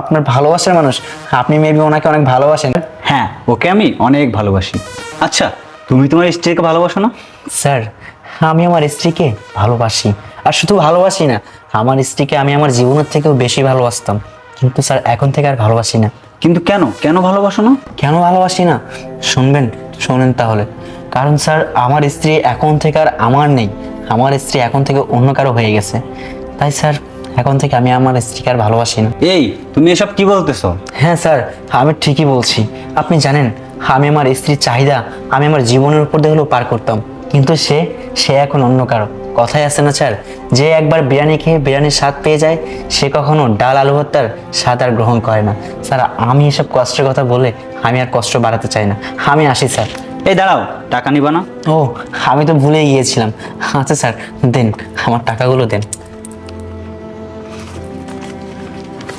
আপনার ভালোবাসার মানুষ, আপনি মেবি ওনাকে অনেক ভালোবাসেন। হ্যাঁ, ওকে আমি অনেক ভালোবাসি। আচ্ছা, তুমি তোমার স্ত্রীকে ভালোবাসো না? স্যার, আমি আমার স্ত্রীকে ভালোবাসি, আর শুধু ভালোবাসি না, আমার স্ত্রীকে আমি আমার জীবনের থেকেও বেশি ভালোবাসতাম, কিন্তু স্যার এখন থেকে আর ভালোবাসি না। কিন্তু কেন কেন ভালোবাসো না? কেন ভালোবাসি না শুনবেন? শোনেন তাহলে। কারণ স্যার, আমার স্ত্রী এখন থেকে আর আমার নেই, আমার স্ত্রী এখন থেকে অন্য কারো হয়ে গেছে। তাই স্যার, এখন থেকে আমি আমার স্ত্রীকে আর ভালোবাসি না। এই, তুমি এসব কি বলতেছো? হ্যাঁ স্যার, আমি ঠিকই বলছি। আপনি জানেন, আমি আমার স্ত্রীর চাহিদা আমি আমার জীবনের উপর দিয়ে হলেও পার করতাম, কিন্তু সে সে এখন অন্য কারো। কথাই আছে না স্যার, যে একবার বিরিয়ানি খেয়ে বিরিয়ানির স্বাদ পেয়ে যায়, সে কখনো ডাল আলু ভর্তার স্বাদ আর গ্রহণ করে না। স্যার, আমি এসব কষ্টের কথা বলে আমি আর কষ্ট বাড়াতে চাই না। আমি আসি স্যার। এই দাঁড়াও, টাকা নিবা না? ও, আমি তো ভুলেই গিয়েছিলাম। আচ্ছা স্যার, দেন, আমার টাকাগুলো দেন।